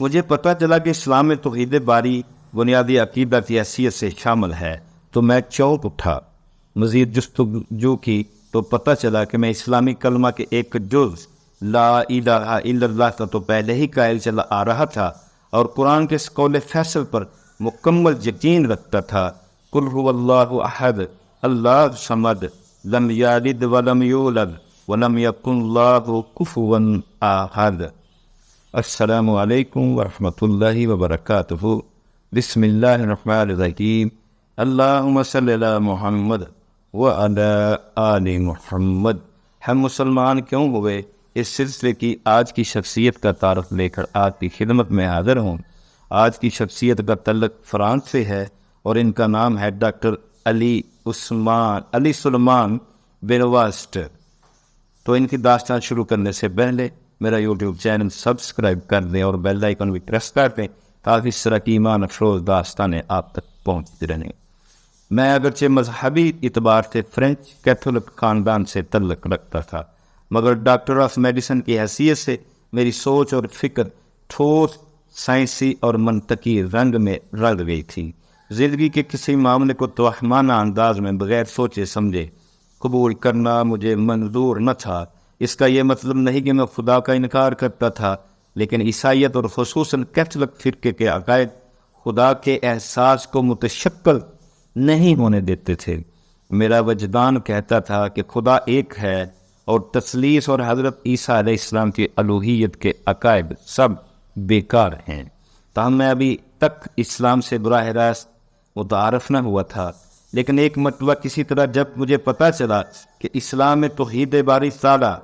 مجھے پتہ چلا کہ اسلام میں توحید باری بنیادی عقیدہ کی حیثیت سے شامل ہے تو میں چونک اٹھا۔ مزید جستجو کی تو پتہ چلا کہ میں اسلامی کلمہ کے ایک جز لا الہ الا اللہ کا تو پہلے ہی قائل چلا آ رہا تھا اور قرآن کے اس قول فیصل پر مکمل یقین رکھتا تھا۔ قل هو اللہ احد اللہ صمد لم یلد ولم یولد ولم یکن له کفوا احد۔ السلام علیکم ورحمۃ اللہ وبرکاتہ۔ بسم اللہ الرحمن الرحیم۔ اللہم صلی علی محمد وعلی آل محمد۔ ہم مسلمان کیوں ہوئے اس سلسلے کی آج کی شخصیت کا تعارف لے کر آپ کی خدمت میں حاضر ہوں۔ آج کی شخصیت کا تعلق فرانس سے ہے اور ان کا نام ہے ڈاکٹر علی سلیمان بینواسٹ۔ تو ان کی داستان شروع کرنے سے پہلے میرا یوٹیوب چینل سبسکرائب کر دیں اور بیل آئیکن بھی پریس کر دیں تاکہ اس طرح کی ایمان افروز داستانیں آپ تک پہنچتی رہیں۔ میں اگرچہ مذہبی اعتبار سے فرینچ کیتھولک خاندان سے تعلق رکھتا تھا، مگر ڈاکٹر آف میڈیسن کی حیثیت سے میری سوچ اور فکر ٹھوس سائنسی اور منطقی رنگ میں رل گئی تھی۔ زندگی کے کسی معاملے کو توہمانہ انداز میں بغیر سوچے سمجھے قبول کرنا مجھے منظور نہ تھا۔ اس کا یہ مطلب نہیں کہ میں خدا کا انکار کرتا تھا، لیکن عیسائیت اور خصوصاً کیتھولک فرقے کے عقائد خدا کے احساس کو متشکل نہیں ہونے دیتے تھے۔ میرا وجدان کہتا تھا کہ خدا ایک ہے اور تثلیث اور حضرت عیسیٰ علیہ السلام کی الوہیت کے عقائد سب بیکار ہیں۔ تاہم میں ابھی تک اسلام سے براہ راست متعارف نہ ہوا تھا، لیکن ایک مرتبہ کسی طرح جب مجھے پتہ چلا کہ اسلام میں توحید باری تعالیٰ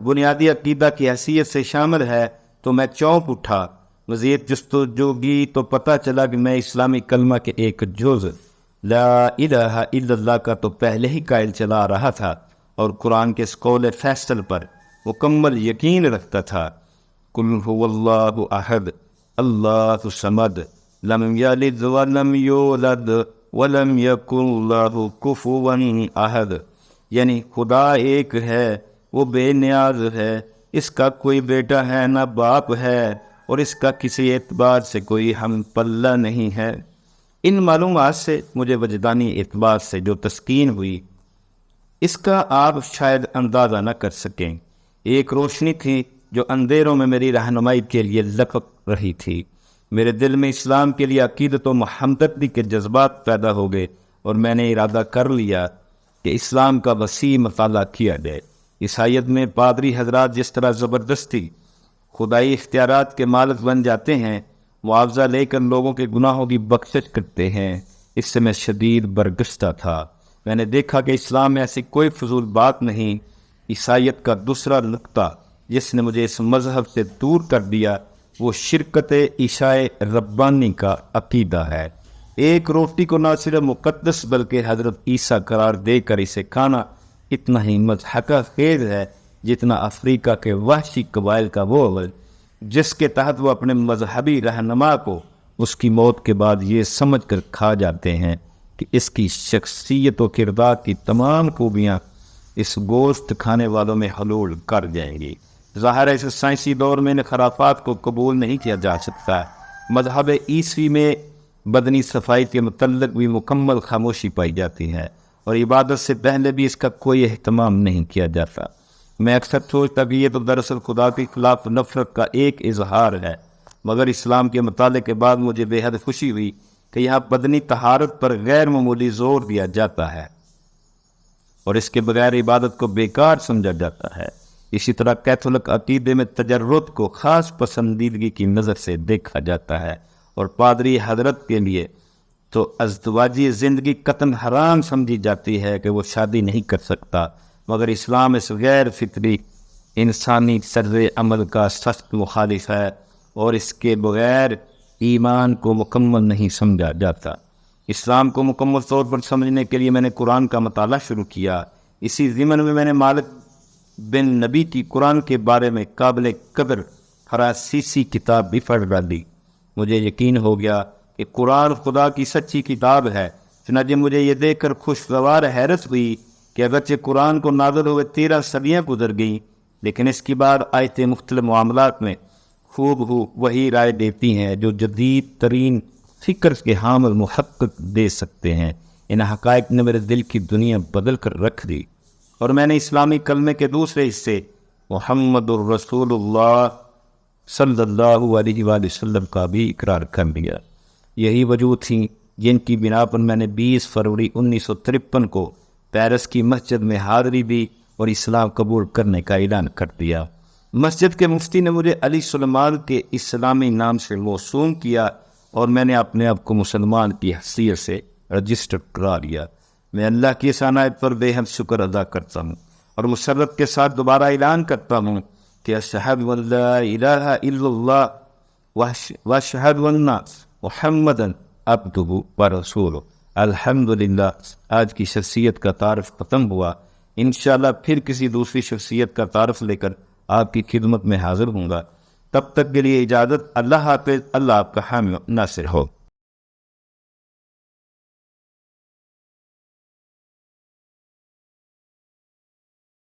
بنیادی عقیدہ کی حیثیت سے شامل ہے تو میں چونک اٹھا۔ مزید جستجو کی تو پتہ چلا کہ میں اسلامی کلمہ کے ایک جز لا الہ الا اللہ کا تو پہلے ہی قائل چلا آ رہا تھا اور قرآن کے اس قول فیصل پر مکمل یقین رکھتا تھا۔ قل هو اللہ احد اللہ صمد لم یلد ولم یولد ولم یکن له کفوا احد، یعنی خدا ایک ہے، وہ بے نیاز ہے، اس کا کوئی بیٹا ہے نہ باپ ہے اور اس کا کسی اعتبار سے کوئی ہم پلہ نہیں ہے۔ ان معلومات سے مجھے وجدانی اعتبار سے جو تسکین ہوئی اس کا آپ شاید اندازہ نہ کر سکیں۔ ایک روشنی تھی جو اندھیروں میں میری رہنمائی کے لیے لپک رہی تھی۔ میرے دل میں اسلام کے لیے عقیدت و ہمدردی کے جذبات پیدا ہو گئے اور میں نے ارادہ کر لیا کہ اسلام کا وسیع مطالعہ کیا جائے۔ عیسائیت میں پادری حضرات جس طرح زبردستی خدائی اختیارات کے مالک بن جاتے ہیں، معاوضہ لے کر لوگوں کے گناہوں کی بخشش کرتے ہیں، اس سے میں شدید برگشتہ تھا۔ میں نے دیکھا کہ اسلام میں ایسی کوئی فضول بات نہیں۔ عیسائیت کا دوسرا نقطہ جس نے مجھے اس مذہب سے دور کر دیا وہ شرکت عشاء ربانی کا عقیدہ ہے۔ ایک روٹی کو نہ صرف مقدس بلکہ حضرت عیسیٰ قرار دے کر اسے کھانا اتنا ہی مضحکہ خیز ہے جتنا افریقہ کے وحشی قبائل کا وہ عمل جس کے تحت وہ اپنے مذہبی رہنما کو اس کی موت کے بعد یہ سمجھ کر کھا جاتے ہیں کہ اس کی شخصیت و کردار کی تمام خوبیاں اس گوشت کھانے والوں میں حلول کر جائیں گی۔ ظاہر ہے اس سائنسی دور میں ان خرافات کو قبول نہیں کیا جا سکتا۔ مذہب عیسوی میں بدنی صفائی کے متعلق بھی مکمل خاموشی پائی جاتی ہے اور عبادت سے پہلے بھی اس کا کوئی اہتمام نہیں کیا جاتا۔ میں اکثر سوچتا کہ یہ تو دراصل خدا کے خلاف نفرت کا ایک اظہار ہے، مگر اسلام کے مطالعے کے بعد مجھے بے حد خوشی ہوئی کہ یہاں بدنی طہارت پر غیر معمولی زور دیا جاتا ہے اور اس کے بغیر عبادت کو بیکار سمجھا جاتا ہے۔ اسی طرح کیتھولک عقیدے میں تجرد کو خاص پسندیدگی کی نظر سے دیکھا جاتا ہے اور پادری حضرت کے لیے تو ازدواجی زندگی قطعاً حرام سمجھی جاتی ہے کہ وہ شادی نہیں کر سکتا، مگر اسلام اس غیر فطری انسانی طرز عمل کا سخت مخالف ہے اور اس کے بغیر ایمان کو مکمل نہیں سمجھا جاتا۔ اسلام کو مکمل طور پر سمجھنے کے لیے میں نے قرآن کا مطالعہ شروع کیا۔ اسی ضمن میں نے مالک بن نبی کی قرآن کے بارے میں قابل قدر فرانسیسی کتاب بھی پڑھ ڈالی۔ مجھے یقین ہو گیا کہ قرآن خدا کی سچی کتاب ہے۔ چنانچہ مجھے یہ دیکھ کر خوشگوار حیرت ہوئی کہ اگرچہ قرآن کو نازل ہوئے 13 صدیاں گزر گئیں، لیکن اس کے بعد آیتیں مختلف معاملات میں خوب ہو وہی رائے دیتی ہیں جو جدید ترین فکر کے حامل محقق دے سکتے ہیں۔ ان حقائق نے میرے دل کی دنیا بدل کر رکھ دی، اور میں نے اسلامی کلمے کے دوسرے حصے محمد الرسول اللہ صلی اللہ علیہ وآلہ وسلم کا بھی اقرار کر لیا۔ یہی وجوہ تھی جن کی بنا پر میں نے 20 فروری 1953 کو پیرس کی مسجد میں حاضری دی اور اسلام قبول کرنے کا اعلان کر دیا۔ مسجد کے مفتی نے مجھے علی سلیمان کے اسلامی نام سے موسوم کیا، اور میں نے اپنے آپ کو مسلمان کی حیثیت سے رجسٹر کرا لیا۔ میں اللہ کی اس عنایت پر بے حد شکر ادا کرتا ہوں، اور مسرت کے ساتھ دوبارہ اعلان کرتا ہوں کہ اشہد ان لا الہ الا اللہ واشہد ان محمدًا عبدہ ورسولہ۔ الحمدللہ آج کی شخصیت کا تعارف ختم ہوا۔ انشاءاللہ پھر کسی دوسری شخصیت کا تعارف لے کر آپ کی خدمت میں حاضر ہوں گا۔ تب تک کے لیے اجازت۔ اللہ حافظ۔ اللہ آپ کا حامی ناصر ہو۔